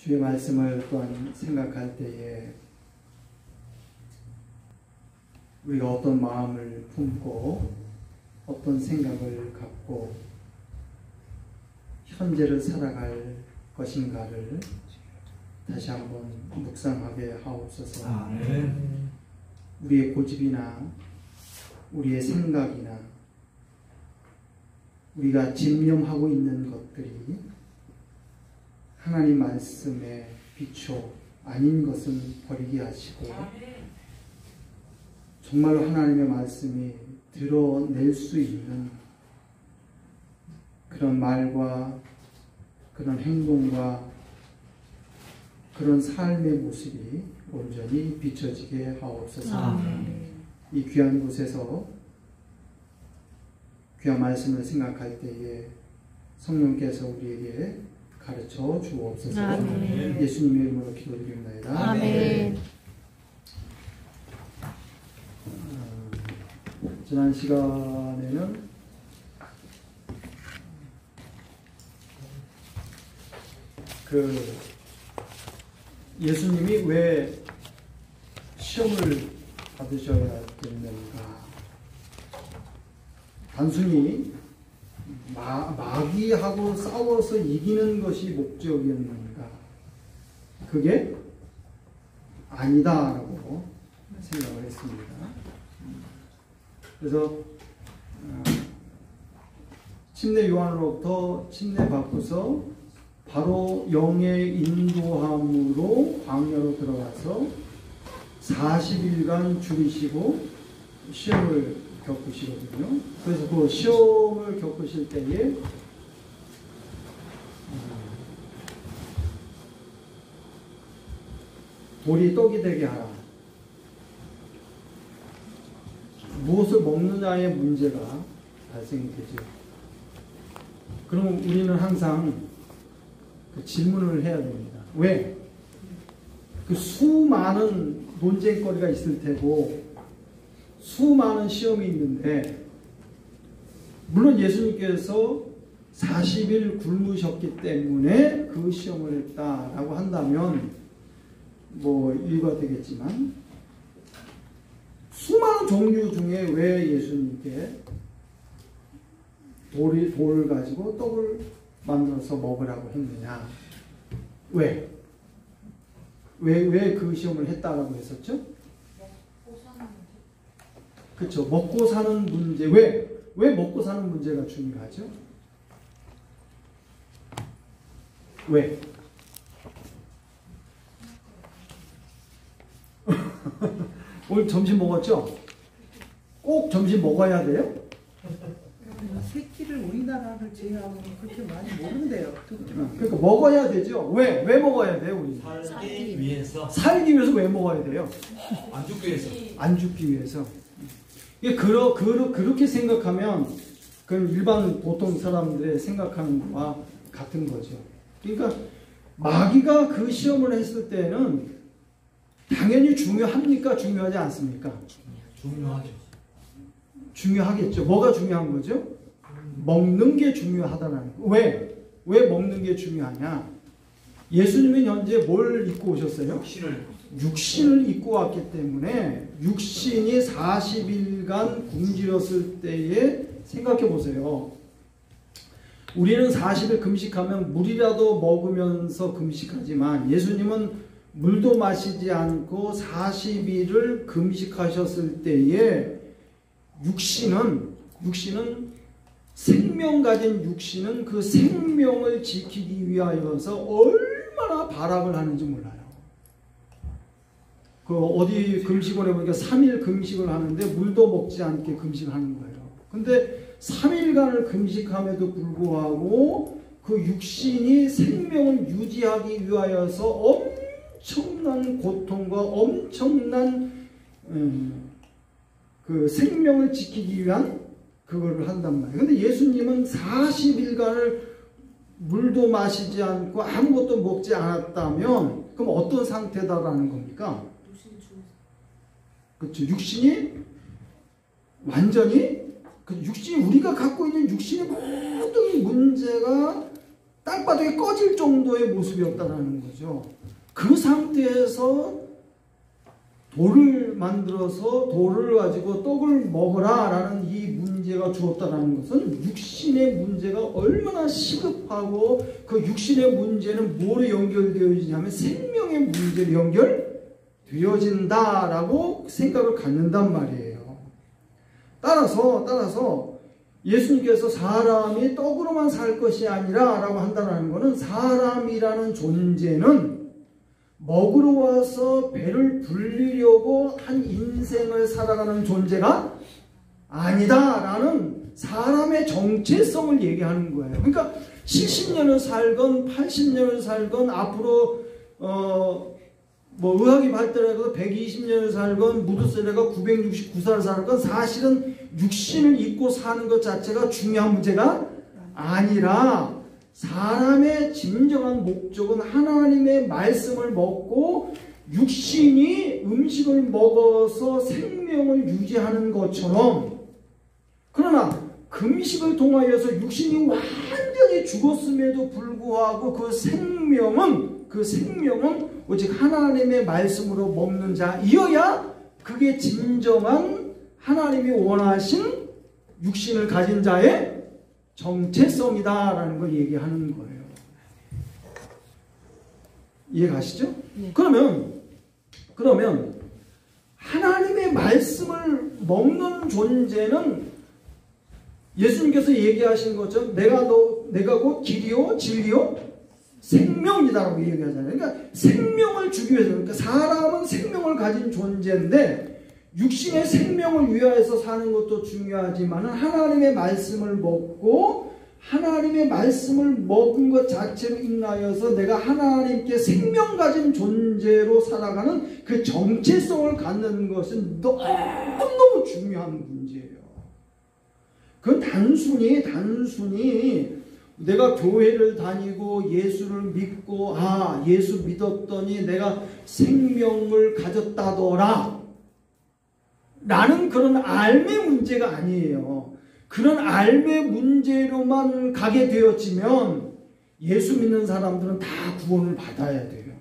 주의 말씀을 또한 생각할 때에 우리가 어떤 마음을 품고 어떤 생각을 갖고 현재를 살아갈 것인가를 다시 한번 묵상하게 하옵소서. 아멘. 우리의 고집이나 우리의 생각이나 우리가 집념하고 있는 것들이 하나님 말씀에 비춰 아닌 것은 버리게 하시고 정말로 하나님의 말씀이 드러낼 수 있는 그런 말과 그런 행동과 그런 삶의 모습이 온전히 비춰지게 하옵소서. 이 귀한 곳에서 귀한 말씀을 생각할 때에 성령께서 우리에게 가르쳐 주옵소서. 아멘. 예수님의 이름으로 기도드립니다. 아멘. 지난 시간에는 예수님이 왜 시험을 받으셔야 되는가? 단순히 마귀하고 싸워서 이기는 것이 목적이었는가? 그게 아니다라고 생각을 했습니다. 그래서 침례 요한으로부터 침례 받고서 바로 영의 인도함으로 광야로 들어가서 40일간 죽이시고 시험을 겪으시거든요. 그래서 그 시험을 겪으실 때에 돌이 떡이 되게 하라. 무엇을 먹느냐의 문제가 발생이 되죠. 그럼 우리는 항상 그 질문을 해야 됩니다. 왜? 그 수많은 논쟁거리가 있을 테고 수많은 시험이 있는데 물론 예수님께서 40일 굶으셨기 때문에 그 시험을 했다라고 한다면 뭐 이유가 되겠지만 수많은 종류 중에 왜 예수님께 돌을 가지고 떡을 만들어서 먹으라고 했느냐? 왜 그 시험을 했다라고 했었죠? 그렇죠. 먹고 사는 문제. 왜 먹고 사는 문제가 중요하죠? 왜? 오늘 점심 먹었죠? 꼭 점심 먹어야 돼요? 새끼를 우리나라를 제외하고 그렇게 많이 모른대요. 그러니까 먹어야 되죠. 왜 먹어야 돼요? 우리 살기 위해서. 살기 위해서 왜 먹어야 돼요? 안 죽기 위해서. 안 죽기 위해서. 이게 그렇게 생각하면 그건 일반 보통 사람들의 생각하는 거와 같은 거죠. 그러니까 마귀가 그 시험을 했을 때는 당연히 중요합니까? 중요하지 않습니까? 중요하죠. 중요하겠죠. 뭐가 중요한 거죠? 먹는 게 중요하다는 거. 왜 먹는 게 중요하냐? 예수님은 현재 뭘 입고 오셨어요? 육신을 입고 왔기 때문에 육신이 40일간 굶주렸을 때에 생각해 보세요. 우리는 40일 금식하면 물이라도 먹으면서 금식하지만 예수님은 물도 마시지 않고 40일을 금식하셨을 때에 육신은 생명 가진 육신은 그 생명을 지키기 위하여서 얼마나 발악을 하는지 몰라요. 그 어디 금식원에 보니까 3일 금식을 하는데 물도 먹지 않게 금식하는 거예요. 근데 3일간을 금식함에도 불구하고 그 육신이 생명을 유지하기 위하여서 엄청난 고통과 엄청난 그 생명을 지키기 위한 그거를 한단 말이에요. 근데 예수님은 40일간을 물도 마시지 않고 아무것도 먹지 않았다면 그럼 어떤 상태다라는 겁니까? 그렇죠. 육신이 완전히 그 육신이 우리가 갖고 있는 육신의 모든 문제가 땅바닥에 꺼질 정도의 모습이었다는 거죠. 그 상태에서 돌을 만들어서 돌을 가지고 떡을 먹어라 라는 이 문제가 주었다는 것은 육신의 문제가 얼마나 시급하고 그 육신의 문제는 뭐로 연결되어지냐면 생명의 문제로 연결되어진다라고 생각을 갖는단 말이에요. 따라서 예수님께서 사람이 떡으로만 살 것이 아니라 라고 한다는 것은 사람이라는 존재는 먹으러 와서 배를 불리려고 한 인생을 살아가는 존재가 아니다라는 사람의 정체성을 얘기하는 거예요. 그러니까 70년을 살건 80년을 살건 앞으로 의학이 발달해서 120년을 살건 무드셀레가 969살을 살건 사실은 육신을 입고 사는 것 자체가 중요한 문제가 아니라 사람의 진정한 목적은 하나님의 말씀을 먹고 육신이 음식을 먹어서 생명을 유지하는 것처럼, 그러나 금식을 통하여서 육신이 완전히 죽었음에도 불구하고 그 생명은 오직 하나님의 말씀으로 먹는 자이어야 그게 진정한 하나님이 원하신 육신을 가진 자의 정체성이다라는 걸 얘기하는 거예요. 이해가시죠? 네. 그러면 하나님의 말씀을 먹는 존재는 예수님께서 얘기하신 것처럼 내가 곧 길이요 진리요 생명이다라고 얘기하잖아요. 그러니까 생명을 주기 위해서, 그러니까 사람은 생명을 가진 존재인데 육신의 생명을 위하여서 사는 것도 중요하지만 하나님의 말씀을 먹고 하나님의 말씀을 먹은 것 자체로 인하여서 내가 하나님께 생명 가진 존재로 살아가는 그 정체성을 갖는 것은 너무너무 중요한 문제예요. 그건 단순히 내가 교회를 다니고 예수를 믿고 예수 믿었더니 내가 생명을 가졌다더라 라는 그런 알매 문제가 아니에요. 그런 알매 문제로만 가게 되어지면 예수 믿는 사람들은 다 구원을 받아야 돼요.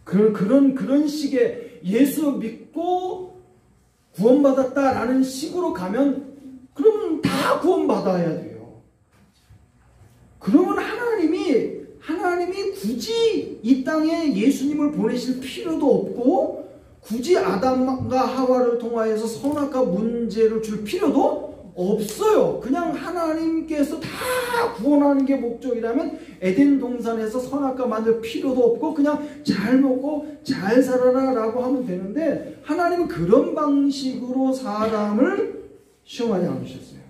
그런 식의 예수 믿고 구원받았다라는 식으로 가면 그러면 다 구원받아야 돼요. 그러면 하나님이 굳이 이 땅에 예수님을 보내실 필요도 없고 굳이 아담과 하와를 통하여서 선악과 문제를 줄 필요도 없어요. 그냥 하나님께서 다 구원하는 게 목적이라면 에덴 동산에서 선악과 만들 필요도 없고 그냥 잘 먹고 잘 살아라 라고 하면 되는데 하나님은 그런 방식으로 사람을 시험하지 않으셨어요.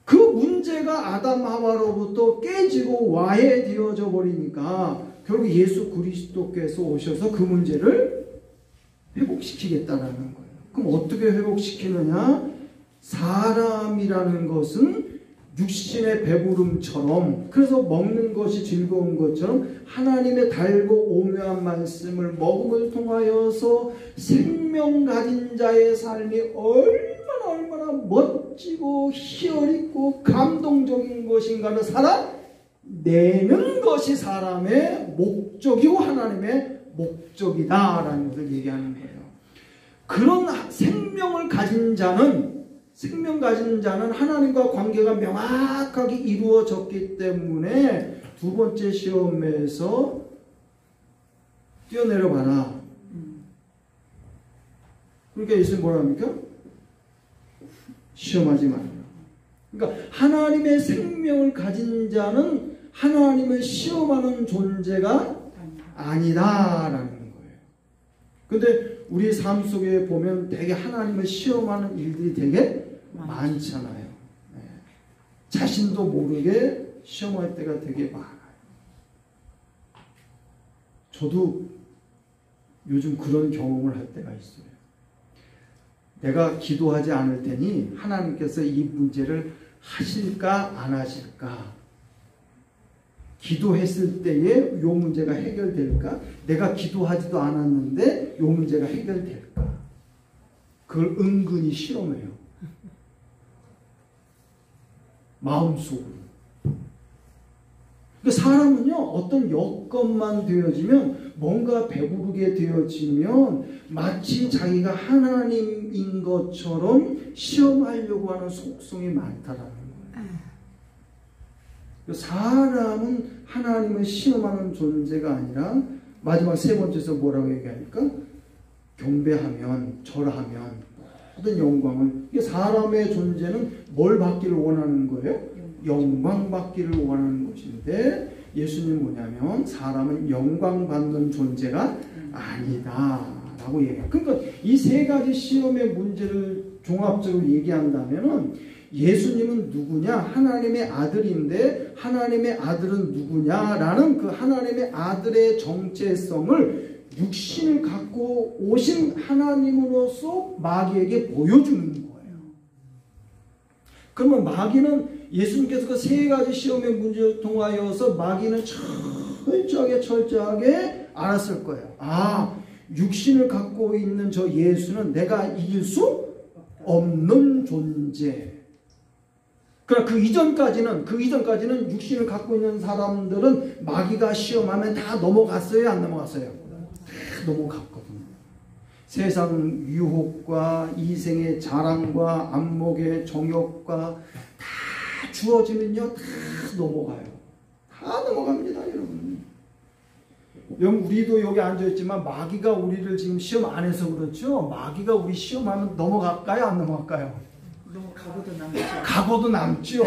그 문제가 아담 하와로부터 깨지고 와해되어져 버리니까 결국 예수 그리스도께서 오셔서 그 문제를 회복시키겠다라는 거예요. 그럼 어떻게 회복시키느냐? 사람이라는 것은 육신의 배부름처럼, 그래서 먹는 것이 즐거운 것처럼 하나님의 달고 오묘한 말씀을 먹음을 통하여서 생명 가진 자의 삶이 얼마나 멋지고 희열있고 감동적인 것인가를 살아내는 것이 사람의 목적이고 하나님의 목적이다라는 것을 얘기하는 거예요. 그런 생명 가진 자는 하나님과 관계가 명확하게 이루어졌기 때문에 두 번째 시험에서 뛰어내려 봐라. 그러니까 예수님 뭐라 합니까? 시험하지 말라. 그러니까 하나님의 생명을 가진 자는 하나님을 시험하는 존재가 아니다라는 거예요. 근데 우리 삶 속에 보면 되게 하나님을 시험하는 일들이 되게 많잖아요. 네. 자신도 모르게 시험할 때가 되게 많아요. 저도 요즘 그런 경험을 할 때가 있어요. 내가 기도하지 않을 테니 하나님께서 이 문제를 하실까 안 하실까? 기도했을 때에 이 문제가 해결될까? 내가 기도하지도 않았는데 이 문제가 해결될까? 그걸 은근히 실험해요. 마음속으로. 사람은요, 어떤 여건만 되어지면, 뭔가 배부르게 되어지면, 마치 자기가 하나님인 것처럼 시험하려고 하는 속성이 많다라는 거예요. 사람은 하나님을 시험하는 존재가 아니라, 마지막 세 번째에서 뭐라고 얘기하니까? 경배하면, 절하면, 모든 영광을. 사람의 존재는 뭘 받기를 원하는 거예요? 영광 받기를 원하는 것인데, 예수님 뭐냐면 사람은 영광 받는 존재가 아니다 라고 얘기해요. 그러니까 이 세 가지 시험의 문제를 종합적으로 얘기한다면은, 예수님은 누구냐? 하나님의 아들인데 하나님의 아들은 누구냐라는 그 하나님의 아들의 정체성을 육신을 갖고 오신 하나님으로서 마귀에게 보여주는 거예요. 그러면 마귀는, 예수님께서 그 세 가지 시험의 문제를 통하여서 마귀는 철저하게 알았을 거예요. 아, 육신을 갖고 있는 저 예수는 내가 이길 수 없는 존재. 그러나 그 이전까지는 육신을 갖고 있는 사람들은 마귀가 시험하면 다 넘어갔어요, 안 넘어갔어요? 다 넘어갔거든요. 세상 유혹과 이생의 자랑과 안목의 정욕과 다 주어지면요, 다 넘어가요. 다 넘어갑니다, 여러분. 여러분, 우리도 여기 앉아있지만 마귀가 우리를 지금 시험 안 해서 그렇죠? 마귀가 우리 시험하면 넘어갈까요, 안 넘어갈까요? 각오도 남죠. 각오도 남죠.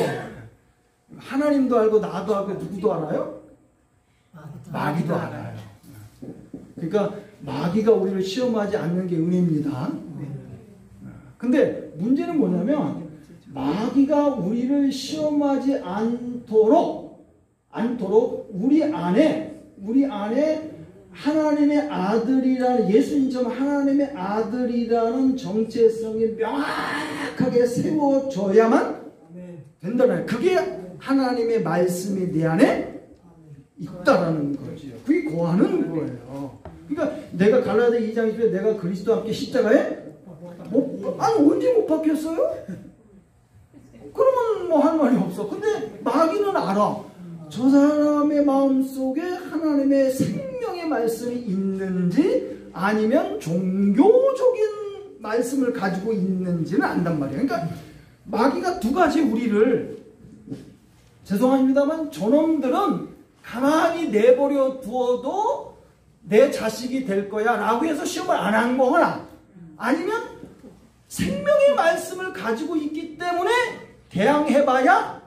하나님도 알고 나도 알고 누구도 알아요? 마귀도 알아요. 그러니까 마귀가 우리를 시험하지 않는 게 은혜입니다. 근데 문제는 뭐냐면, 마귀가 우리를 시험하지 않도록 우리 안에 하나님의 아들이라는, 예수님처럼 하나님의 아들이라는 정체성이 명확하게 세워져야만 된다는 거예요. 그게 하나님의 말씀이 내 안에 있다라는 거죠. 그게 거하는 거예요. 그러니까 내가 갈라디아 2장 20절에 내가 그리스도와 함께 십자가에 언제 못 박혔어요? 그러면 뭐 할 말이 없어. 근데 마귀는 알아. 저 사람의 마음속에 하나님의 생명의 말씀이 있는지 아니면 종교적인 말씀을 가지고 있는지는 안단 말이에요. 그러니까 마귀가 두 가지 우리를, 죄송합니다만 저놈들은 가만히 내버려 두어도 내 자식이 될 거야 라고 해서 시험을 안 한 거거나, 아니면 생명의 말씀을 가지고 있기 때문에 대항해봐야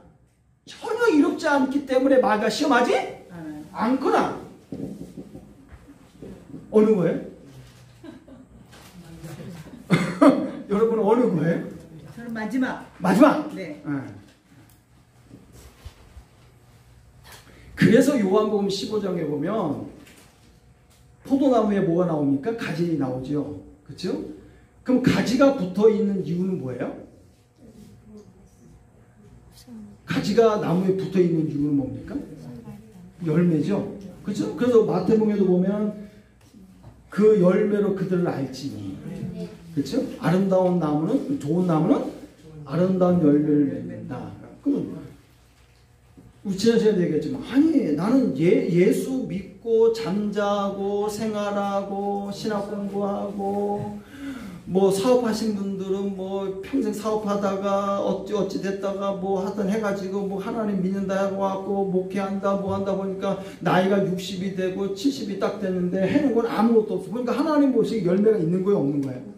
전혀 이롭지 않기 때문에 마귀가 시험하지 않거나. 어느 거예요? 여러분은 어느 거예요? 저는 마지막. 네. 그래서 요한복음 15장에 보면 포도나무에 뭐가 나옵니까? 가지 나오죠. 그렇죠? 그럼 가지가 붙어있는 이유는 뭐예요? 가지가 나무에 붙어있는 이유는 뭡니까? 열매죠. 그렇죠? 그래서 마태복음에도 보면 그 열매로 그들을 알지. 그렇죠? 아름다운 나무는, 좋은 나무는 아름다운 열매를 맺는다. 그러면 우리 지난 시간에 얘기했지만, 아니 나는 예수 믿고 잠자고 생활하고 신학 공부하고 뭐 사업하신 분들은 뭐 평생 사업하다가 어찌 됐다가 뭐 하든 해가지고 뭐 하나님 믿는다 하고 왔고 목회한다 뭐 한다 보니까 나이가 60이 되고 70이 딱 됐는데 해놓은 건 아무것도 없어. 그러니까 하나님 보시기에 열매가 있는 거예요, 없는 거예요?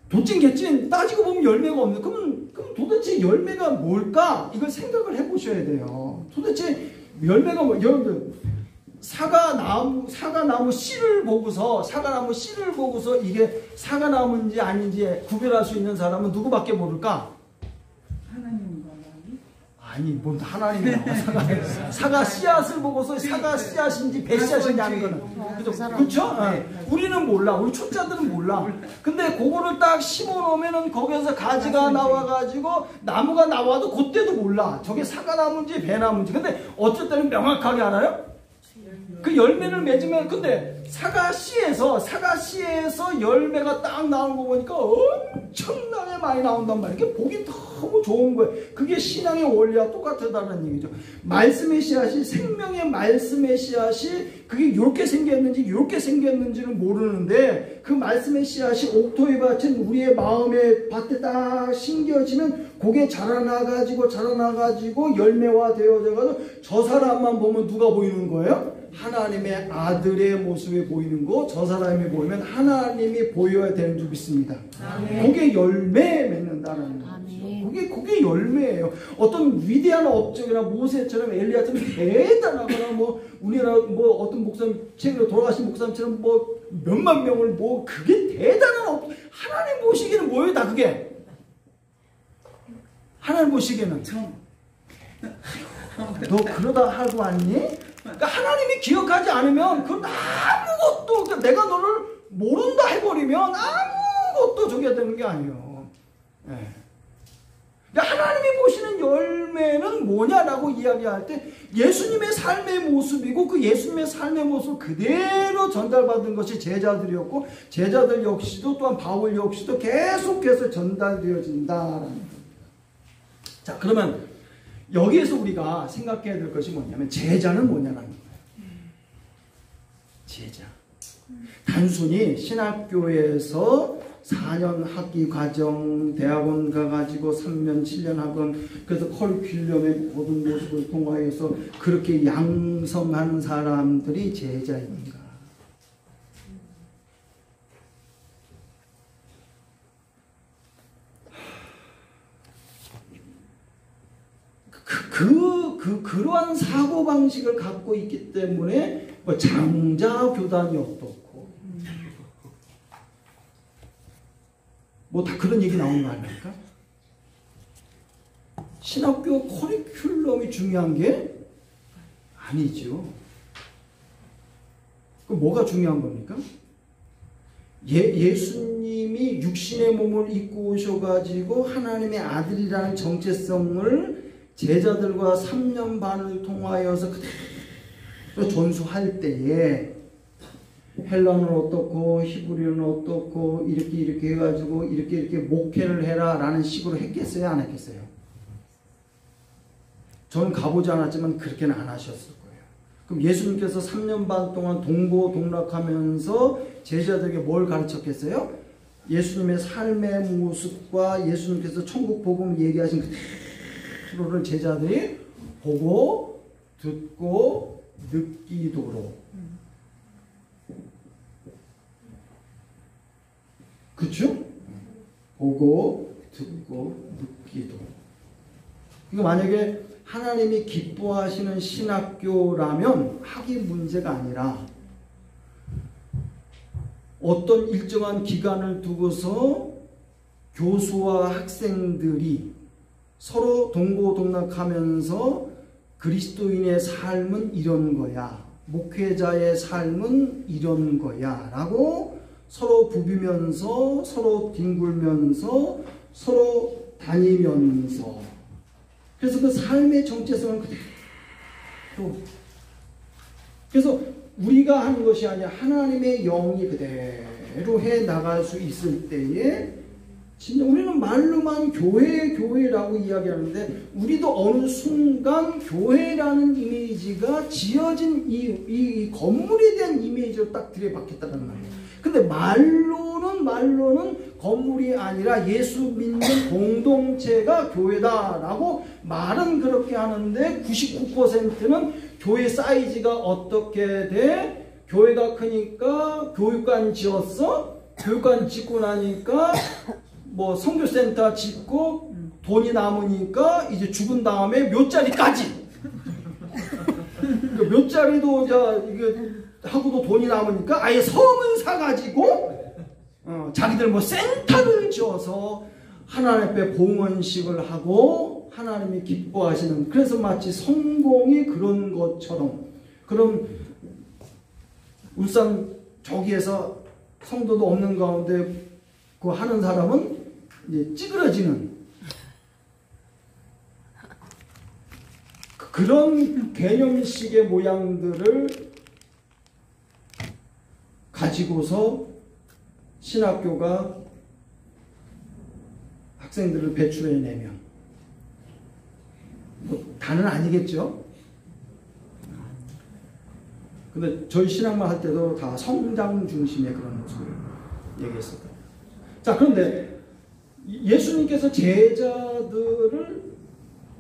도찐개찐 따지고 보면 열매가 없는. 그럼 도대체 열매가 뭘까? 이걸 생각을 해보셔야 돼요. 도대체 열매가 뭐, 여러분들 사과나무 씨를 보고서 이게 사과나무인지 아닌지 구별할 수 있는 사람은 누구밖에 모를까? 하나님과 마귀? 아니, 뭔 하나님이 나와. 사과 씨앗을 보고서 사과 씨앗인지 배 씨앗인지 아는 거는. 그렇죠? 우리는 몰라. 우리 초짜들은 몰라. 근데 그거를 딱 심어 놓으면은 거기에서 가지가 나와가지고 나무가 나와도 그때도 몰라. 저게 사과나무인지 배나무인지. 근데 어쩔 때는 명확하게 알아요? 그 열매를 맺으면, 근데 사과씨에서 열매가 딱 나오는 거 보니까 엄청나게 많이 나온단 말이에요. 이게 보기 너무 좋은 거예요. 그게 신앙의 원리와 똑같다는 얘기죠. 말씀의 씨앗이, 생명의 말씀의 씨앗이 그게 이렇게 생겼는지 이렇게 생겼는지는 모르는데, 그 말씀의 씨앗이 옥토에 받친 우리의 마음의 밭에 딱 심겨지면 그게 자라나가지고 열매화 되어져가지고 저 사람만 보면 누가 보이는 거예요? 하나님의 아들의 모습이 보이는 거. 저 사람이 보이면 하나님이 보여야 되는 줄 믿습니다. 그게 열매 맺는다는 거죠. 그게 열매예요. 어떤 위대한 업적이나 모세처럼 엘리야처럼 대단하거나 우리나라 어떤 목사님, 최근에 돌아가신 목사님처럼 몇만 명을 그게 대단한 업적. 하나님 보시기에는 뭐예요? 다 그게 하나님 보시기에는 너 그러다 하고 왔니? 그러니까 하나님이 기억하지 않으면 그건 아무것도, 그러니까 내가 너를 모른다 해버리면 아무것도 저게 되는 게 아니에요. 네. 그러니까 하나님이 보시는 열매는 뭐냐라고 이야기할 때 예수님의 삶의 모습이고, 그 예수님의 삶의 모습을 그대로 전달받은 것이 제자들이었고, 제자들 역시도 또한 바울 역시도 계속해서 전달되어진다라는 거예요. 자, 그러면 여기에서 우리가 생각해야 될 것이 뭐냐면 제자는 뭐냐라는 거예요. 제자. 단순히 신학교에서 4년 학기 과정, 대학원 가가지고 3년, 7년 학원, 그래서 커리큘럼의 모든 모습을 통하여서 그렇게 양성한 사람들이 제자입니까? 그러한 사고방식을 갖고 있기 때문에 장자교단이 어떻고 다 그런 얘기 나오는 거 아닙니까? 신학교 커리큘럼이 중요한 게 아니죠. 그럼 뭐가 중요한 겁니까? 예수님이 육신의 몸을 입고 오셔가지고 하나님의 아들이라는 정체성을 제자들과 3년 반을 통하여서 그대로 전수할 때에 헬라는 어떻고 히브리는 어떻고 이렇게 해가지고 이렇게 목회를 해라 라는 식으로 했겠어요? 안 했겠어요? 저는 가보지 않았지만 그렇게는 안 하셨을 거예요. 그럼 예수님께서 3년 반 동안 동고동락하면서 제자들에게 뭘 가르쳤겠어요? 예수님의 삶의 모습과 예수님께서 천국 복음 얘기하신 그대로를 제자들이 보고 듣고 느끼도록. 그렇죠? 보고 듣고 느끼도록. 이거 만약에 하나님이 기뻐하시는 신학교라면 학위 문제가 아니라 어떤 일정한 기간을 두고서 교수와 학생들이 서로 동고동락하면서 그리스도인의 삶은 이런 거야, 목회자의 삶은 이런 거야 라고 서로 부비면서 서로 뒹굴면서 서로 다니면서, 그래서 그 삶의 정체성을 그대로, 그래서 우리가 하는 것이 아니라 하나님의 영이 그대로 해 나갈 수 있을 때에 진짜 우리는 말로만 교회라고 이야기하는데 우리도 어느 순간 교회라는 이미지가 지어진 이 건물에 대한 이미지로 딱 들여박혔다는 말이에요. 근데 말로는 건물이 아니라 예수 믿는 공동체가 교회다라고 말은 그렇게 하는데 99%는 교회 사이즈가 어떻게 돼? 교회가 크니까 교육관 지었어? 교육관 짓고 나니까 선교센터 짓고 돈이 남으니까 이제 죽은 다음에 묘자리까지 묘자리도 이게 하고도 돈이 남으니까 아예 성을 사가지고 자기들 센터를 지어서 하나님 앞에 봉헌식을 하고 하나님이 기뻐하시는, 그래서 마치 성공이 그런 것처럼. 그럼 울산 저기에서 성도도 없는 가운데 그 하는 사람은 이제 찌그러지는 그런 개념식의 모양들을 가지고서 신학교가 학생들을 배출해내면 뭐 다는 아니겠죠. 근데 저희 신학만 할 때도 다 성장 중심의 그런 모습을 얘기했었다. 자, 그런데 예수님께서 제자들을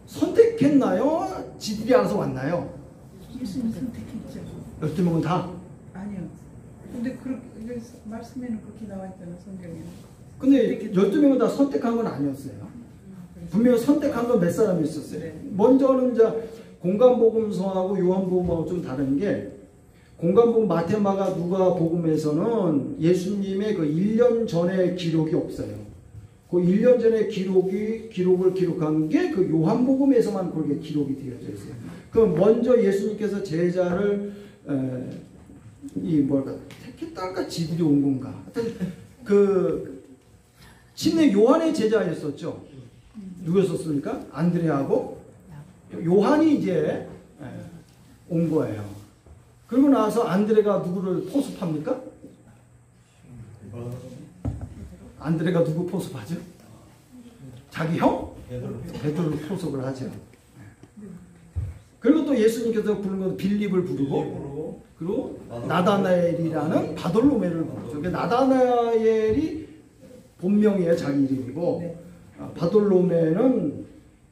선택했나요? 지들이 알아서 왔나요? 예수님 선택했죠. 12명은 다? 아니요. 근데 그렇게 말씀에는 그렇게 나와 있잖아, 성경에는. 근데 12명은 다 선택한 건 아니었어요. 분명히 선택한 건 몇 사람이 있었어요. 네. 먼저는 이제 공간복음서하고 요한복음하고 좀 다른 게, 공간복음 마태, 마가, 누가 복음에서는 예수님의 그 1년 전의 기록이 없어요. 그 1년 전의 기록을 기록한 게 그 요한복음에서만 그렇게 기록이 되어져 있어요. 그럼 먼저 예수님께서 제자를 택했달까 지들이 온 건가? 하여튼 그 침례 요한의 제자였었죠. 누구였었습니까? 안드레하고 요한이 이제 온 거예요. 그러고 나서 안드레가 누구를 포섭합니까? 안드레가 누구 포섭하죠? 자기 형? 베드로를 포섭을 하죠. 그리고 또 예수님께서 부른 건 빌립을 부르고, 그리고 나다나엘이라는 바돌로메를 부르죠. 나다나엘이 본명이에요, 자기 이름이고, 바돌로메는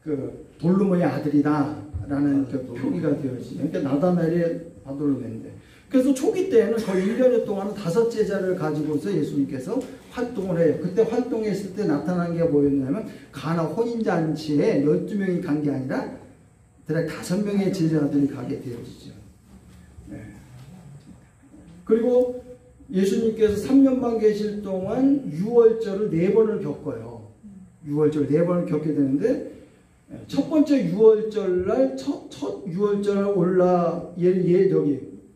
그 돌로메의 아들이다라는 그 표기가 되어지죠. 그러니까 나다나엘이 바돌로메인데, 그래서 초기 때는 거의 1년여 동안 5 제자를 가지고서 예수님께서 활동을 해요. 그때 활동했을 때 나타난 게 뭐였냐면, 가나 혼인잔치에 12명이 간 게 아니라 대략 5명의 제자들이 가게 되어지죠. 네. 그리고 예수님께서 3년만 계실 동안 유월절을 4번을 겪어요. 유월절 4번을 겪게 되는데, 첫 번째 유월절 날, 첫 유월절 올라,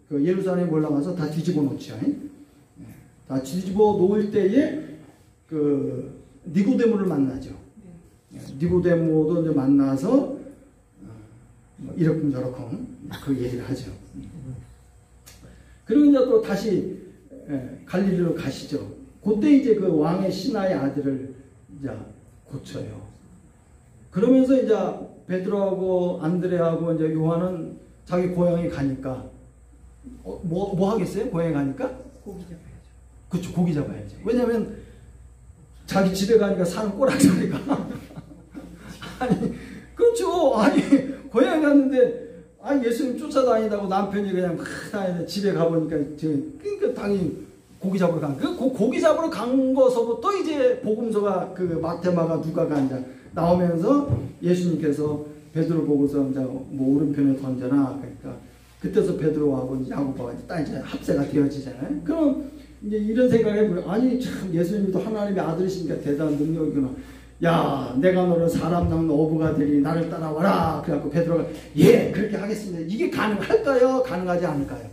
그 예루살렘에 올라가서 다 뒤집어 놓죠. 다 뒤집어 놓을 때에 그 니고데모를 만나죠. 니고데모도 이제 만나서 이러쿵저러쿵 그 얘기를 하죠. 그리고 이제 또 다시 갈릴리로 가시죠. 그때 이제 그 왕의 신하의 아들을 이제 고쳐요. 그러면서 이제 베드로하고 안드레하고 이제 요한은 자기 고향에 가니까 뭐 하겠어요? 고향에 가니까? 고기 잡아야죠. 그렇죠. 고기 잡아야죠. 왜냐면 자기 집에 가니까 사는 꼬락소리가 아니 그렇죠. 아니 고향에 갔는데 예수님 쫓아다니다고 남편이 그냥 막 다니는데 집에 가보니까 그러니까 당연히 고기 잡으러 간 그 고기 잡으러 간 거서부터 이제 복음서가 그 마테마가 누가가 이제 나오면서 예수님께서 베드로 보고서 이제 뭐 오른편에 던져라 그러니까 그때서 베드로하고 야고보가 딱 이제 합세가 되어지잖아요. 그럼 이제 이런 생각을 해보면 아니 참 예수님도 하나님의 아들이시니까 대단한 능력이구나. 야 내가 너를 사람 낳는 어부가 되리 나를 따라와라. 그래갖고 베드로가 예 그렇게 하겠습니다. 이게 가능할까요? 가능하지 않을까요?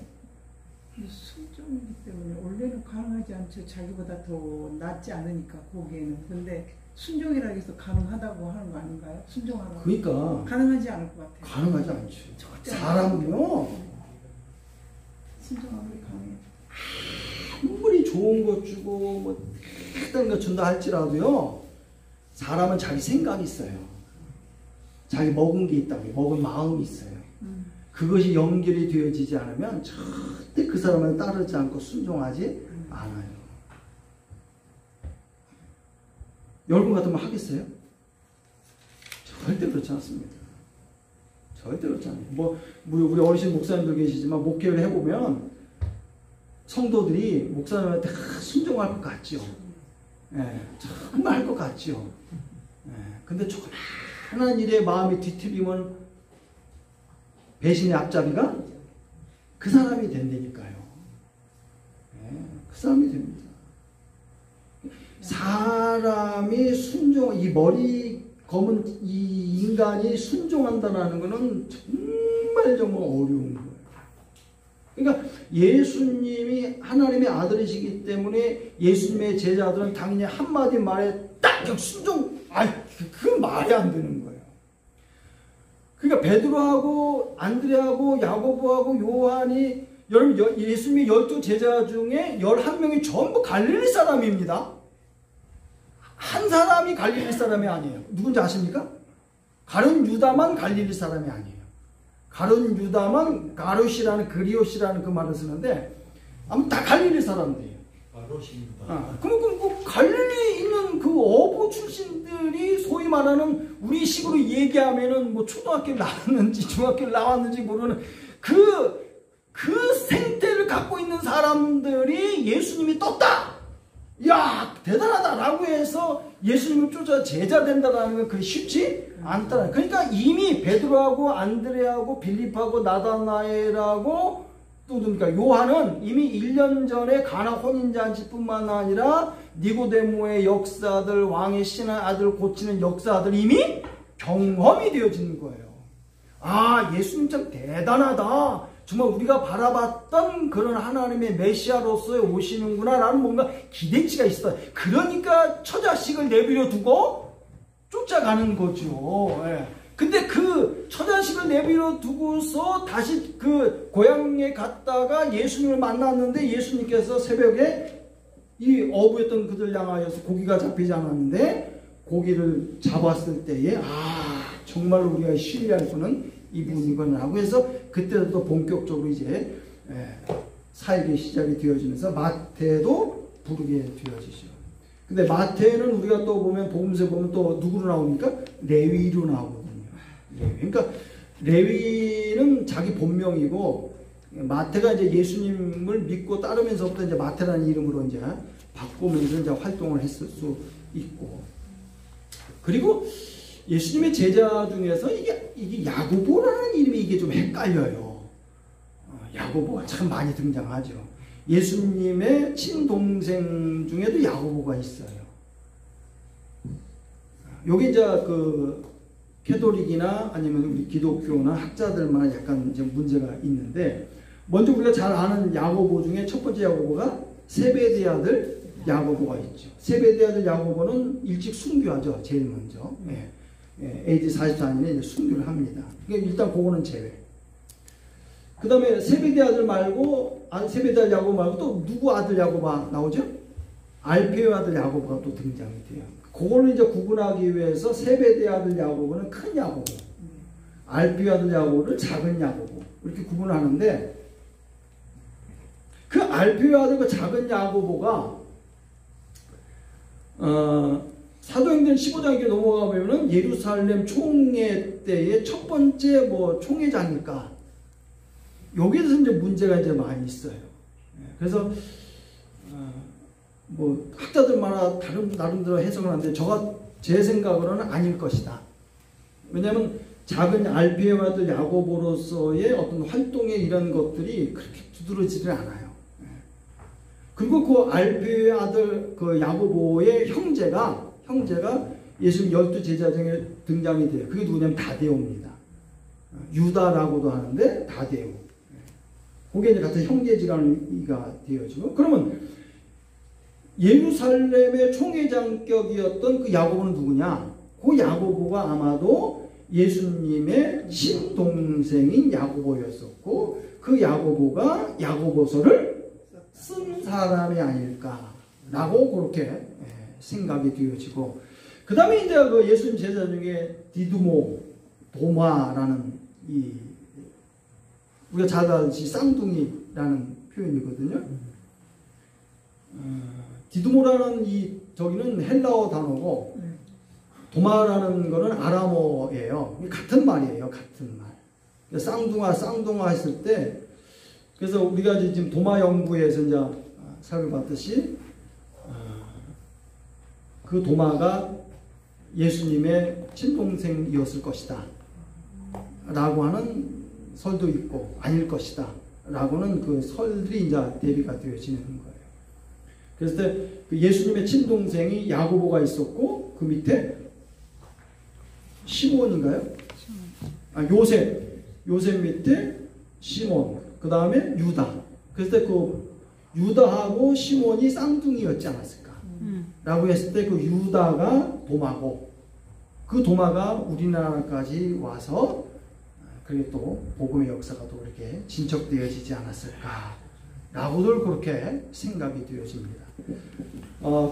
순종이기 때문에 원래는 가능하지 않죠. 자기보다 더 낫지 않으니까 거기에는. 근데 순종이라 해서 가능하다고 하는 거 아닌가요? 순종하라고. 그러니까 가능하지 않을 것 같아요. 가능하지 않죠. 사람은요 순종하기 강해요. 아무리 좋은 것 주고 뭐 특별한 것 준다 할지라도요 사람은 자기 생각이 있어요. 자기 먹은 게 있다고 먹은 마음이 있어요. 그것이 연결이 되어지지 않으면 절대 그 사람을 따르지 않고 순종하지 않아요. 여러분 같으면 하겠어요? 절대 그렇지 않습니다. 절대 그렇지 않아요. 우리 어르신 목사님도 계시지만 목회를 해보면 성도들이 목사님한테 순종할 것 같죠. 예, 정말 할 것 같죠. 예, 근데 조그마한 일에 마음이 뒤틀리면 배신의 앞잡이가 그 사람이 된다니까요. 예, 그 사람이 됩니다. 사람이 이 머리 검은 이 인간이 순종한다는 것은 정말 어려운 거예요. 그러니까 예수님이 하나님의 아들이시기 때문에 예수님의 제자들은 당연히 한마디 말에 딱 순종, 그건 말이 안 되는 거예요. 그러니까 베드로하고 안드레하고 야고보하고 요한이 여러분 예수님의 12제자 중에 11명이 전부 갈릴리 사람입니다. 한 사람이 갈릴리 사람이 아니에요. 누군지 아십니까? 가룟 유다만 갈릴리 사람이 아니에요. 가룟 유다만 가롯이라는 그리옷이라는 그 말을 쓰는데 아무튼 다 갈릴리 사람들이에요. 그럼 그 갈릴리 있는 그 어부 출신들이 소위 말하는 우리 식으로 얘기하면은 뭐 초등학교를 나왔는지 중학교를 나왔는지 모르는 그 생태를 갖고 있는 사람들이 예수님이 떴다! 야, 대단하다라고 해서 예수님을 쫓아 제자 된다라는 건 그게 쉽지 않다. 그러니까 이미 베드로하고 안드레하고 빌립하고 나다나엘하고 또 누굽니까? 요한은 이미 1년 전에 가나 혼인잔치뿐만 아니라 니고데모의 역사들, 왕의 신의 아들을 고치는 역사들 이미 경험이 되어지는 거예요. 아, 예수님 참 대단하다. 정말 우리가 바라봤던 그런 하나님의 메시아로서 오시는구나 라는 뭔가 기대치가 있어요. 그러니까 처자식을 내버려 두고 쫓아가는 거죠. 예. 근데 그 처자식을 내버려 두고서 다시 그 고향에 갔다가 예수님을 만났는데 예수님께서 새벽에 이 어부였던 그들 향하여서 고기가 잡히지 않았는데 고기를 잡았을 때에 아, 정말로 우리가 신뢰할 분은 이분이구나라고 해서 그때부터 본격적으로 이제 사역의 시작이 되어지면서 마태도 부르게 되어지죠. 근데 마태는 우리가 또 보면 복음서에 보면 또 누구로 나옵니까? 레위로 나오거든요. 그러니까 레위는 자기 본명이고 마태가 이제 예수님을 믿고 따르면서부터 이제 마태라는 이름으로 이제 바꾸면서 이제 활동을 했을 수 있고 그리고 예수님의 제자 중에서 이게 야고보라는 이름이 이게 좀 헷갈려요. 야고보가 참 많이 등장하죠. 예수님의 친동생 중에도 야고보가 있어요. 여기 이제 그 캐톨릭이나 아니면 우리 기독교나 학자들만 약간 이제 문제가 있는데 먼저 우리가 잘 아는 야고보 중에 첫 번째 야고보가 세베대 아들 야고보가 있죠. 세베대 아들 야고보는 일찍 순교하죠. 제일 먼저. AD 44년에 순교를 합니다. 그러니까 일단 그거는 제외. 그 다음에 세베대 아들 말고, 세베대 아들 야고보 말고 또 누구 아들 야고보가 나오죠? 알페오 아들 야고보가 또 등장이 돼요. 그거를 이제 구분하기 위해서 세베대 아들 야고보는 큰 야고보, 알페오 아들 야고보를 작은 야고보 이렇게 구분을 하는데 그 알페오 아들 그 작은 야고보가 사도행전 15장 이렇게 넘어가 보면은 예루살렘 총회 때의 첫 번째 뭐 총회장일까? 여기에서 이제 문제가 이제 많이 있어요. 그래서 뭐 학자들마다 나름대로 해석을 하는데 제 생각으로는 아닐 것이다. 왜냐하면 작은 알페오 아들 야고보로서의 어떤 활동의 이런 것들이 그렇게 두드러지질 않아요. 그리고 그 알페오 아들 그 야고보의 형제가 예수님 12제자 중에 등장이 돼요. 그게 누구냐면 다데오입니다. 유다라고도 하는데 다데오. 그게 이제 같은 형제지간이가 되어지고 그러면 예루살렘의 총회장격이었던 그 야고보는 누구냐? 그 야고보가 아마도 예수님의 친동생인 야고보였었고 그 야고보가 야고보서를 쓴 사람이 아닐까라고 그렇게 생각이 되어지고 그 다음에 이제 그 예수님 제자 중에 디두모, 도마라는 이 우리가 잘 알듯이 쌍둥이라는 표현이거든요. 디두모라는 이 저기는 헬라어 단어고 도마라는 거는 아람어예요. 같은 말이에요. 같은 말. 쌍둥아 했을 때 그래서 우리가 지금 도마 연구에서 이제 살펴봤듯이 그 도마가 예수님의 친동생이었을 것이다 라고 하는 설도 있고 아닐 것이다 라고는 그 설들이 이제 대비가 되어지는 거예요. 그래서 그 예수님의 친동생이 야고보가 있었고 그 밑에 시몬인가요? 요셉 밑에 시몬 그 다음에 유다. 그래서 그 유다하고 시몬이 쌍둥이였지 않았을까 라고 했을 때 그 유다가 도마고 그 도마가 우리나라까지 와서 그리고 또 복음의 역사가 또 그렇게 진척되어지지 않았을까라고들 그렇게 생각이 되어집니다.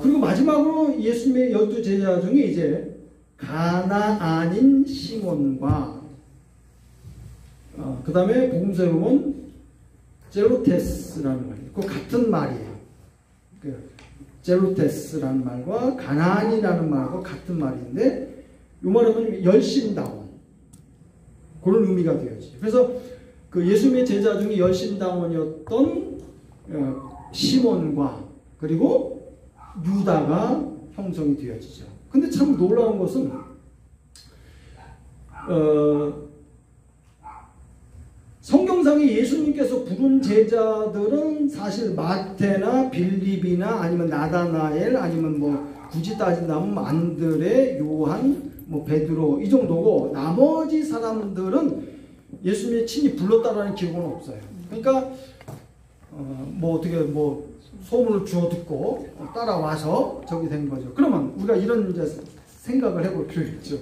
그리고 마지막으로 예수님의 12 제자 중에 이제 가나안인 시몬과 그 다음에 복음서에 보면 제로테스라는 말이에요. 그 같은 말이에요. 제로테스라는 말과 가나안이라는 말과 같은 말인데 이 말은 열심당원 그런 의미가 되어지죠. 그래서 그 예수님의 제자 중에 열심당원이었던 시몬과 그리고 유다가 형성이 되어지죠. 근데 참 놀라운 것은 성경상에 예수님께서 부른 제자들은 사실 마태나 빌립이나 아니면 나다나엘 아니면 뭐 굳이 따진다면 안드레, 요한, 뭐 베드로 이 정도고 나머지 사람들은 예수님이 친히 불렀다라는 기록은 없어요. 그러니까 뭐 어떻게 뭐 소문을 주워 듣고 따라와서 저기 된 거죠. 그러면 우리가 이런 이제 생각을 해볼 필요가 있죠.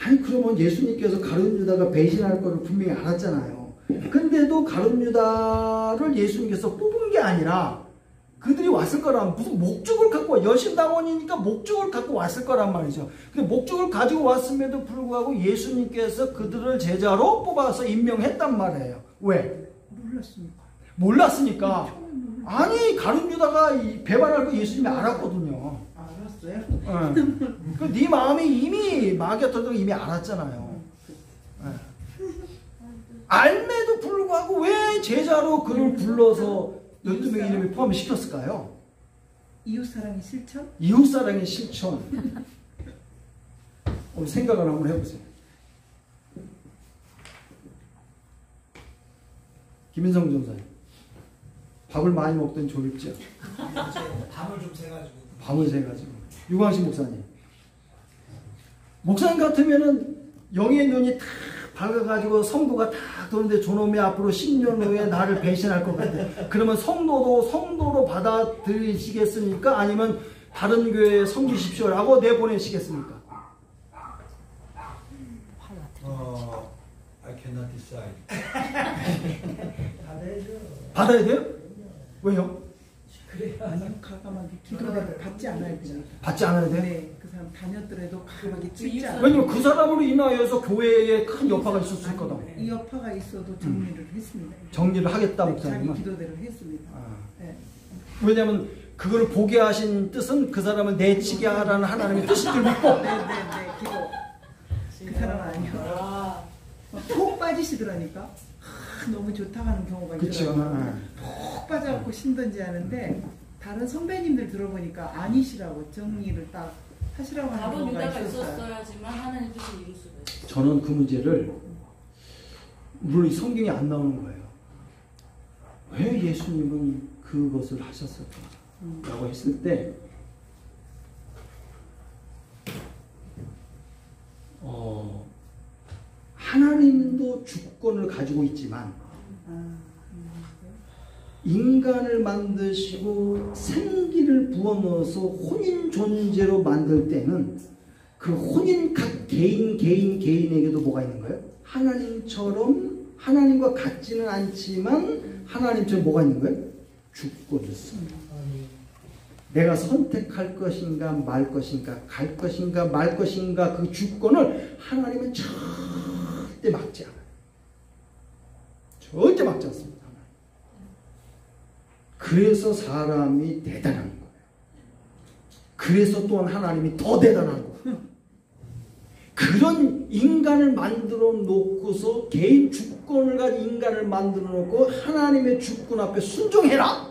아니 그러면 예수님께서 가룟 유다가 배신할 거를 분명히 알았잖아요. 근데도 가룟 유다를 예수님께서 뽑은 게 아니라 그들이 왔을 거란 무슨 목적을 갖고 와. 열심당원이니까 목적을 갖고 왔을 거란 말이죠. 근데 목적을 가지고 왔음에도 불구하고 예수님께서 그들을 제자로 뽑아서 임명했단 말이에요. 왜? 몰랐으니까. 아니 가룟 유다가 배반할 거 예수님이 알았거든요. 알았어요? 네 마음이 이미 마귀가 들어도 이미 알았잖아요. 알매도 불구하고 왜 제자로 그를 불러서 12명의 이름을 포함시켰을까요? 이웃사랑의 실천? 이웃사랑의 실천. 생각을 한번 해보세요. 김인성 전사님, 밥을 많이 먹던 조립죠. 밤을 좀 새가지고. 밤을 새가지고. 유광식 목사님. 목사님 같으면은 영의 눈이 탁 밝아가지고 성도가 탁 도는데 저놈이 앞으로 10년 후에 나를 배신할 것 같아. 그러면 성도로 받아들이시겠습니까? 아니면 다른 교회에 섬기십시오라고 내보내시겠습니까? I cannot decide. 받아야 돼요? 왜요? 아니요, 가감하게 기도를 받지 않아야 됩니다. 받지 않아야 돼요? 네, 그 사람 다녔더라도 가감하게 찍지 않아요. 왜냐면 그 사람으로 인하여서 교회에 큰 여파가 있었을 거다. 이 여파가 있어도 정리를 했습니다. 정리를 하겠다, 네, 목사님은. 자기 기도대로 했습니다. 네. 왜냐면 그걸 보게 하신 뜻은 그 사람을 내치게 하라는 하나님의 뜻인 줄 믿고. 네, 기도. 그 사람은 아니요. 푹 빠지시더라니까. 너무 좋다고 하는 경우가 있더라고요. 푹 빠져갖고 신던지 하는데 다른 선배님들 들어보니까 아니시라고 정리를 딱 하시라고 하는 경우가 있었어야지만 하나님 뜻을 이룰 수가 있어요. 저는 그 문제를 물론 성경이 안 나오는 거예요. 왜 예수님은 그것을 하셨을까? 라고 했을 때 하나님도 주권을 가지고 있지만 인간을 만드시고 생기를 부어넣어서 혼인 존재로 만들 때는 그 혼인 각 개인에게도 뭐가 있는 거예요? 하나님처럼 하나님과 같지는 않지만 하나님처럼 뭐가 있는 거예요? 주권이 있어요. 내가 선택할 것인가 말 것인가 갈 것인가 말 것인가 그 주권을 하나님은 절대 막지 않아요. 절대 막지 않습니다. 그래서 사람이 대단한 거예요. 그래서 또한 하나님이 더 대단한 거예요. 그런 인간을 만들어 놓고서 개인 주권을 가진 인간을 만들어 놓고 하나님의 주권 앞에 순종해라.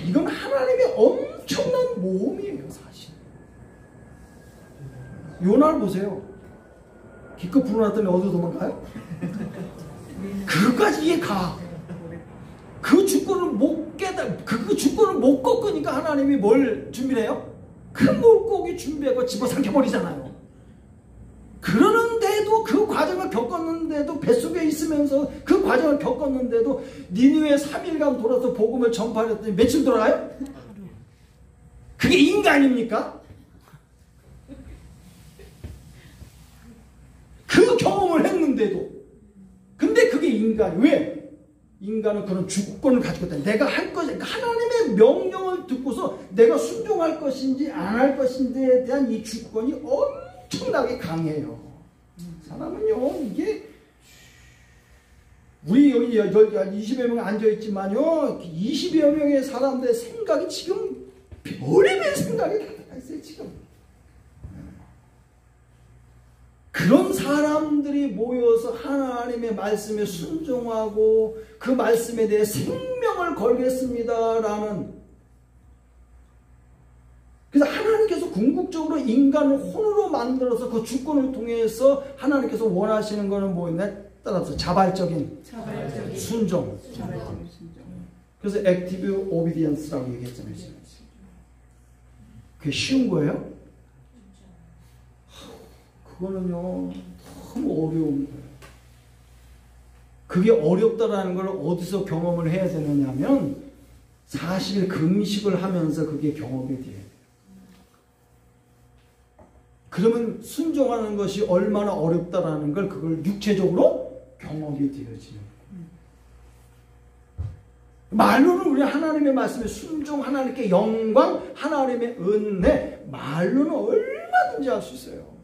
이건 하나님의 엄청난 모험이에요, 사실. 요나를 보세요. 기껏 불어놨더니 어디로 도망가요? 그까지 이해 가. 그 주권을 못 그 주권을 못 꺾으니까 하나님이 뭘 준비해요? 큰 물고기 준비하고 집어삼켜버리잖아요. 그러는데도 그 과정을 겪었는데도 뱃속에 있으면서 그 과정을 겪었는데도 니느웨 3일간 돌아서 복음을 전파했더니 며칠 돌아가요? 그게 인간입니까? 그 경험을 했는데도. 근데 그게 인간이 왜? 인간은 그런 주권을 가지고 있다. 내가 할 것이 하나님의 명령을 듣고서 내가 순종할 것인지 안 할 것인지에 대한 이 주권이 엄청나게 강해요. 사람은요, 이게 우리 여기 20여 명 앉아있지만요, 20여 명의 사람들의 생각이 지금 별의별 생각이 다 있어요, 지금. 그런 사람들이 모여서 하나님의 말씀에 순종하고 그 말씀에 대해 생명을 걸겠습니다라는, 그래서 하나님께서 궁극적으로 인간을 혼으로 만들어서 그 주권을 통해서 하나님께서 원하시는 것은 뭐였나? 따라서 자발적인 순종. 그래서 액티브 오비디언스라고 얘기했잖아요. 그게 쉬운 거예요? 그거는요, 너무 어려운 거예요. 그게 어렵다라는 걸 어디서 경험을 해야 되느냐면 사실 금식을 하면서 그게 경험이 돼요. 그러면 순종하는 것이 얼마나 어렵다라는 걸 그걸 육체적으로 경험이 되어지는 거예요. 말로는 우리 하나님의 말씀에 순종, 하나님께 영광, 하나님의 은혜, 말로는 얼마든지 할 수 있어요.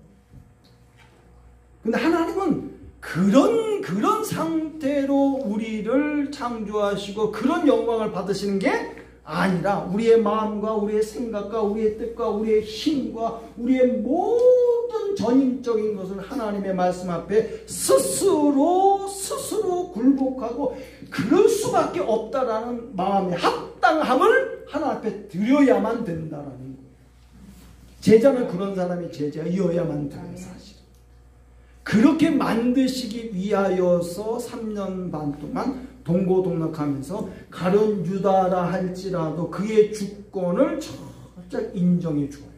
근데 하나님은 그런 상태로 우리를 창조하시고 그런 영광을 받으시는 게 아니라 우리의 마음과 우리의 생각과 우리의 뜻과 우리의 힘과 우리의 모든 전인적인 것을 하나님의 말씀 앞에 스스로 굴복하고 그럴 수밖에 없다라는 마음의 합당함을 하나님 앞에 드려야만 된다라는 거예요. 제자는 그런 사람이 제자이어야만 돼요, 사실. 그렇게 만드시기 위하여서 3년 반 동안 동고동락하면서 가룟 유다라 할지라도 그의 주권을 철저히 인정해 주어요.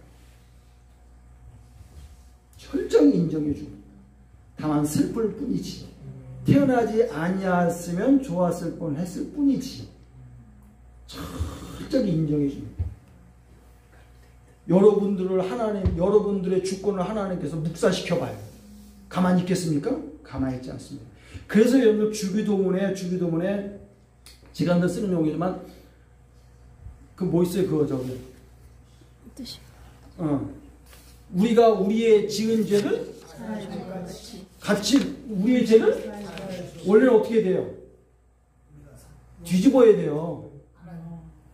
철저히 인정해 줍니다. 다만 슬플 뿐이지. 태어나지 아니했으면 좋았을 뻔했을 뿐이지. 철저히 인정해 줍니다. 여러분들의 주권을 하나님께서 묵살시켜봐요. 가만히 있겠습니까? 가만히 있지 않습니다. 그래서 여러분 주기도문에 지간들 쓰는 용어지만 그 뭐 있어요? 그거 저기 뜻이. 우리가 우리의 지은 죄를 같이 우리의 죄를 원래는 어떻게 돼요? 뒤집어야 돼요.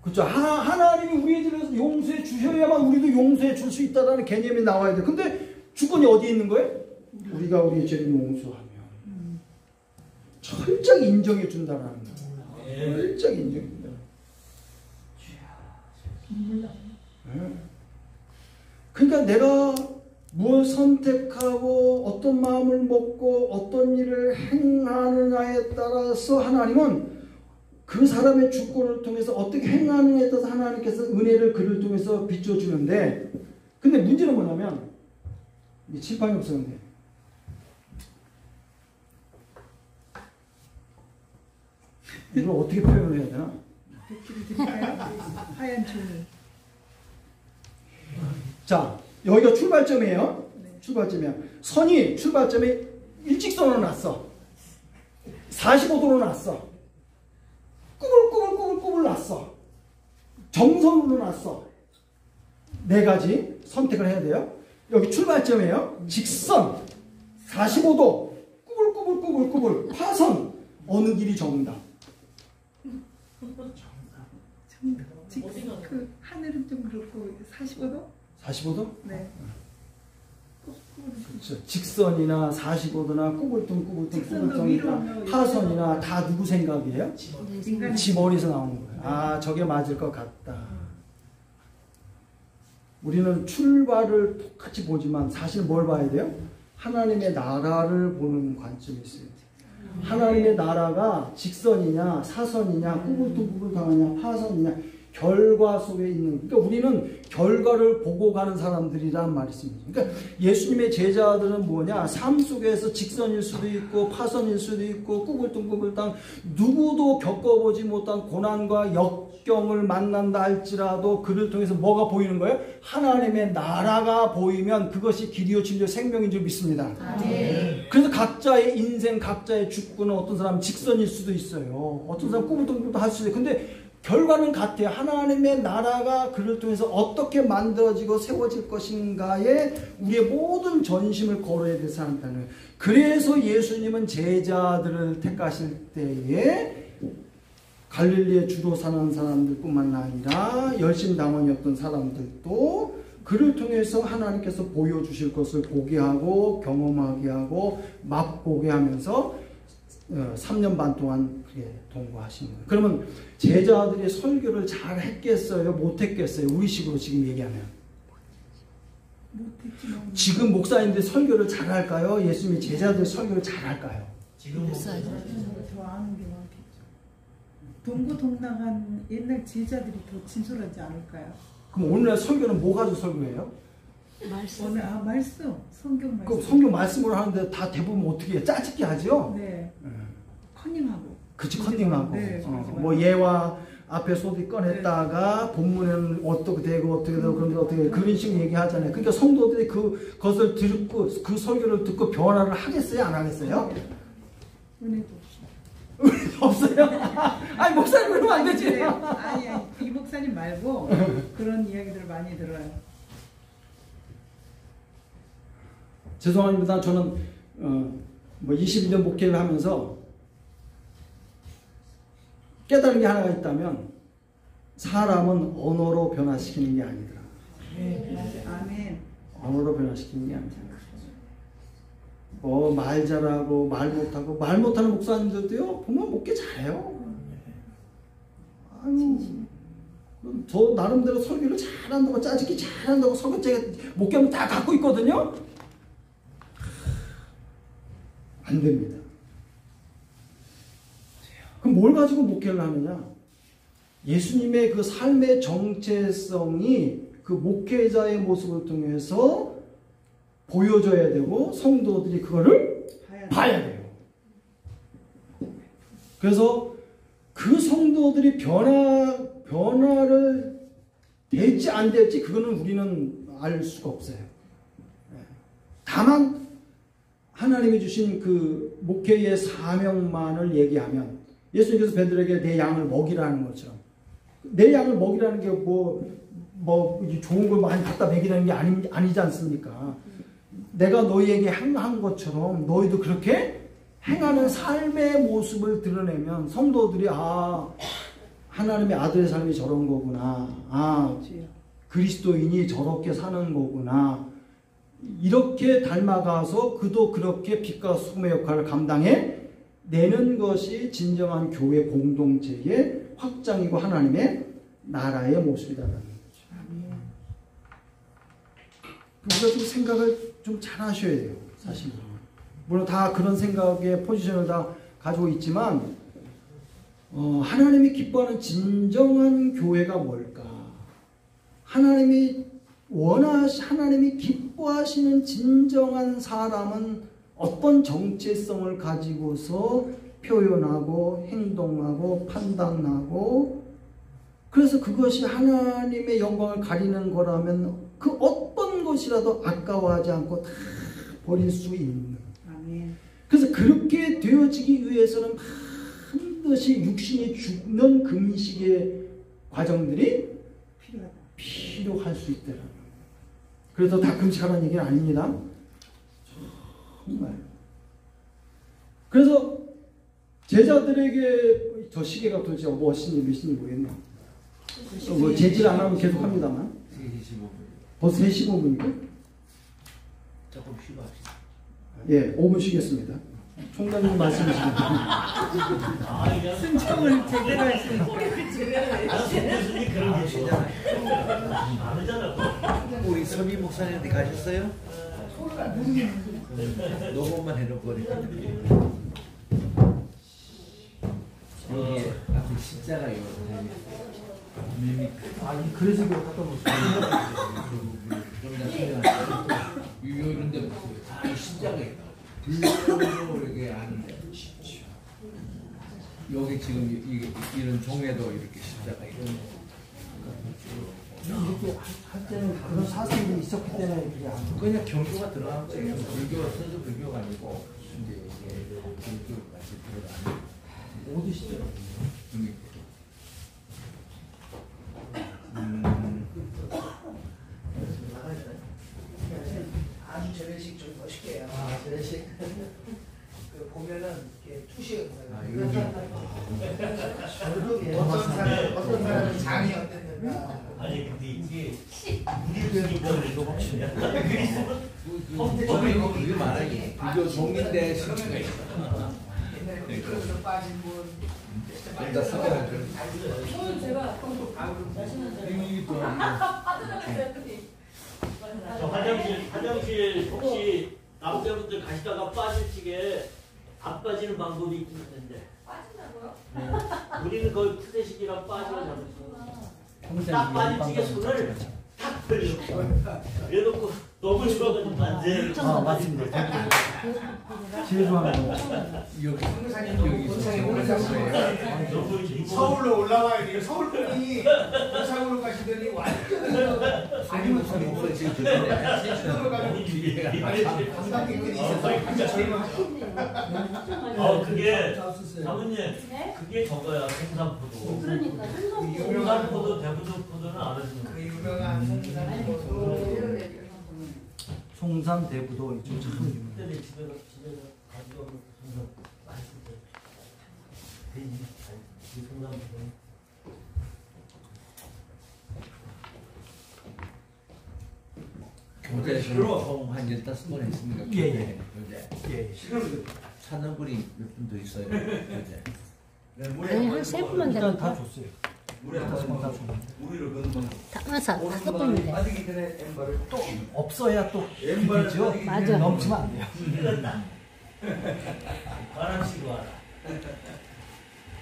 그렇죠? 하나님이 우리의 죄를 용서해 주셔야만 우리도 용서해 줄 수 있다는 개념이 나와야 돼요. 근데 주권이 어디에 있는 거예요? 우리가 우리의 죄를 용서하면 철저히 인정해 준다는 거예요. 철저히 인정해 준다. 그러니까 내가 무엇 선택하고 어떤 마음을 먹고 어떤 일을 행하느냐에 따라서 하나님은 그 사람의 주권을 통해서 어떻게 행하느냐에 따라서 하나님께서 은혜를 그를 통해서 비춰주는데, 근데 문제는 뭐냐면 이 칠판이 없었는데 이걸 어떻게 표현을 해야 되나? 하얀 종이. 자, 여기가 출발점이에요. 네. 출발점이야. 선이 출발점에 일직선으로 났어. 45도로 났어. 꾸불꾸불 났어. 정선으로 났어. 네 가지 선택을 해야 돼요. 여기 출발점이에요. 직선 45도 꾸불꾸불 파선 어느 길이 정답. 그 하늘은 좀 그렇고 45도? 45도? 네. 그렇죠. 직선이나 45도나 꾸불퉁 파선이나 다 누구 생각이에요? 지 머리에서 나오는 거예요. 아, 저게 맞을 것 같다. 우리는 출발을 똑같이 보지만 사실 뭘 봐야 돼요? 하나님의 나라를 보는 관점이 있어요. 하나님의 나라가 직선이냐 사선이냐 꾸불퉁하냐 파선이냐 결과 속에 있는, 그러니까 우리는 결과를 보고 가는 사람들이란 말이 있습니다. 그러니까 예수님의 제자들은 뭐냐, 삶 속에서 직선일 수도 있고 파선일 수도 있고 꾸불뚱꾸불땅 누구도 겪어보지 못한 고난과 역경을 만난다 할지라도 그를 통해서 뭐가 보이는 거예요? 하나님의 나라가 보이면 그것이 길이요 진리요 생명인 줄 믿습니다. 그래서 각자의 인생, 각자의 축구는 어떤 사람은 직선일 수도 있어요. 어떤 사람은 꾸불뚱꾸불 할 수도 있어요. 근데 결과는 같아요. 하나님의 나라가 그를 통해서 어떻게 만들어지고 세워질 것인가에 우리의 모든 전심을 걸어야 될 사람이라는 거예요. 그래서 예수님은 제자들을 택하실 때에 갈릴리에 주로 사는 사람들뿐만 아니라 열심당원이었던 사람들도 그를 통해서 하나님께서 보여주실 것을 보게 하고 경험하게 하고 맛보게 하면서 3년 반 동안 그게 동거하신 거예요. 그러면 제자들이 설교를 잘 했겠어요? 못 했겠어요? 우리식으로 지금 얘기하면. 못했지만. 지금 목사님들이 설교를 잘 할까요? 예수님이 제자들 설교를 잘 할까요? 지금 더 아는 게 많겠죠. 동고동락한 옛날 제자들이 더 진솔하지 않을까요? 그럼 오늘날 설교는 뭐 가지고 설교해요? 말씀. 말씀. 성경 말씀. 그 성경 말씀을 하는데 다 대부분 어떻게 해요? 짜집게 하죠? 네. 커닝하고. 그치, 컨닝하고. 네, 뭐 예와 앞에 소리 꺼냈다가 본문에는 어떻게 되고 그런데 어떻게 그런 식으로 얘기하잖아요. 그러니까 성도들이 그것을 듣고 그 설교를 듣고 변화를 하겠어요? 안 하겠어요? 은혜도 없어. 없어요? 아니 목사님 그러면 안 되지. 아니, 이 목사님 말고 그런 이야기들을 많이 들어요. 죄송합니다. 저는 뭐 22년 목회를 하면서 깨달은 게 하나가 있다면 사람은 언어로 변화시키는 게 아니더라. 네, 아멘. 언어로 변화시키는 게 아니더라. 뭐 말 잘하고 말 못하고 말 못하는 목사님들도요 보면 목회 잘해요. 아유, 저 나름대로 설교를 잘한다고 짜집기 잘한다고 설교제 목회하면 다 갖고 있거든요. 안 됩니다. 그럼 뭘 가지고 목회를 하느냐? 예수님의 그 삶의 정체성이 그 목회자의 모습을 통해서 보여줘야 되고 성도들이 그거를 봐야 돼요. 그래서 그 성도들이 변화를 될지 안 될지 그거는 우리는 알 수가 없어요. 다만 하나님이 주신 그 목회의 사명만을 얘기하면 예수님께서 베드로에게 내 양을 먹이라는 것처럼 내 양을 먹이라는 게 뭐 좋은 걸 많이 갖다 먹이라는 게 아니지 않습니까? 내가 너희에게 행한 것처럼 너희도 그렇게 행하는 삶의 모습을 드러내면 성도들이 하나님의 아들의 삶이 저런 거구나. 그리스도인이 저렇게 사는 거구나. 이렇게 닮아가서 그도 그렇게 빛과 소금의 역할을 감당해 내는 것이 진정한 교회 공동체의 확장이고 하나님의 나라의 모습이라는 거죠. 우리가 좀 생각을 좀 잘 하셔야 돼요. 사실은. 물론 다 그런 생각의 포지션을 다 가지고 있지만 하나님이 기뻐하는 진정한 교회가 뭘까? 하나님이 기뻐하시는 진정한 사람은 어떤 정체성을 가지고서 표현하고 행동하고 판단하고 그래서 그것이 하나님의 영광을 가리는 거라면 그 어떤 것이라도 아까워하지 않고 다 버릴 수 있는. 아멘. 그래서 그렇게 되어지기 위해서는 반드시 육신이 죽는 금식의 과정들이 필요할 수 있더라고요. 그래서 다 금식하라는 얘기는 아닙니다. 정말. 그래서 제자들에게 저 시계가 도대체 몇 시인지 모르겠네요. 뭐 재질 안 하면 계속 합니다만. 3시 15분. 벌써 3시 15분이고? 조금 쉬고 합시다. 예, 5분 쉬겠습니다. 총장님 말씀이시면. 승청을 제대로 했으니까. 그런 게 쉬잖아요. 우리 서비 목사님한테 가셨어요? 녹음만 해놓고 그랬거든요. 여기에 앞에 십자가 이거 아니 그래서 이거 갖다 놓으시면 이런데 다 십자가에 불교로 이게 아닌데 여기 지금 이런 종에도 이렇게 십자가 이런 이렇게 할 때는 그런 사상들이 있었기 때문에 그게 안 돼. 그냥 경교가 들어간 거예요. 불교가 선수 불교가 아니고 이제 이게 불교 같이 들어가는 어디 시대요? 여기. 아주 재래식 좀 멋있게 해요. 아, 재래식. 그 보면은 이렇게 투시거든요. 어떤 사람은 장이 어땠는가. 아니 근데 이게 무리를 확실해. 그게 말하기 불교 종인데 신체가 있어. 옛날에 그래서 빠진 분. 혼자 써야 돼. 오늘 제가 마시는 대로 저 화장실 혹시 남자분들 가시다가 빠질 적에 안 빠지는 방법이 있는데. 빠진다고요? 우리는 거의 푸대식이랑 빠지는 잡으시고 평생 딱 빠진 적에 손을 탁 벌려. 그래놓고 너무 좋아가지고 만세. 아 맞습니다. 제일 좋아하는 거. 여기 본상에 올라가서 서울로 올라와야 돼요. 서울 분이 본상으로 가시더니 완전 아니면 저기 목소리 지금 듣는데 제주도로 가면 관광객들이 있어서 같이 제일 먼저. 그게 네? 사모님 그게 저거야 생산포도. 그러니까 생산포도 대부도포도는 안 하시는 그 거예요. 유명한 송산포도 송산 대부도 이쪽 참 유명해요. 그때 집에서 가져오면 생산 맛있을 때. 돼지 이 생산포도. 교대에서 총한 15번 했습니까? 예. 교대. 예. 찾는 분이 몇 분 더 있어요. 교대. 아니 한 세 분만 일단 다 되면 줬어요. 다 줬어요. 다섯 분이면 돼. 빠지기 전에 엠버를 또 없어야 또 비비죠. 맞아. 넘치면 안 돼요. 바람씨로 와라.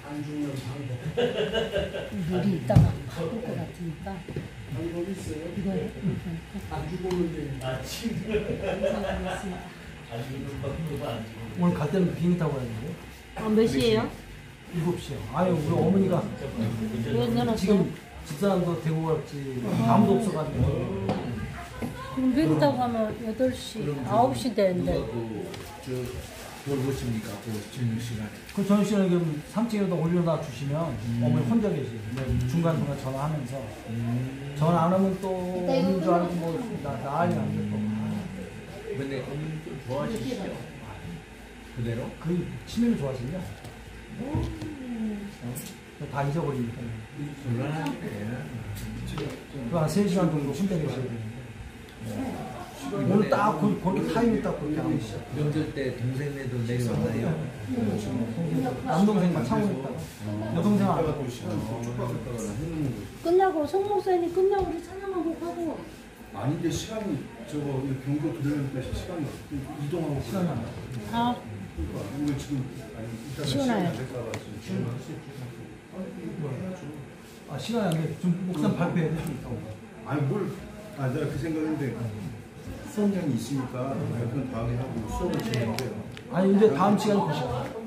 안 죽는 방법. 물이 있다가 바쁠 것 같으니까 방법이 있어요. 이거 해. 안 죽으면 돼. 아 지금 안 죽는 방법 안 죽는. 오늘 갈 때는 비행기 타고 가야 되는데. 몇 시에요? 7시요. 아유 우리 어머니가 왜 내놨어? 지금 집사람도 대구 갔지 아무도 없어가지고. 그럼 비행기 타고 가면 8시, 9시 되는데 저 돌보십니까? 그 저녁 시간에. 그 저녁 시간에 그럼 3층에다 올려놔 주시면 어머니 혼자 계시고 중간중간 전화하면서 전화 안 하면 또 없는 줄 알고 뭐 난리 나는데 또. 근데 어머니 좀 좋아하시죠? 그대로? 그 치매를 좋아하시냐? 다 잊어버리니까. 곤란하시네. 한 3시간 정도 혼자 계셔야 되는데. 오늘 딱 거기 타임이 딱 그렇게 안 오시죠. 명절 때 동생네도 내려왔나요? 남동생만 참고 있다가 여동생 안 하고 끝나고 송 목사님 끝나고 우리 찬양하고 하고 아닌데 시간이 저거 이 경고 들으려니까 시간이 이동하고 시간이 안 나. 아 그러니까 이거 지금 일단 시원해요. 아 시간이 안 돼. 좀 목사님 발표해야 돼. 아니 뭘 내가 그 생각인데 수업량이 있으니까 그건 다음에 하고 수업을 진행해요. 아니 근데 다음 시간에 보시고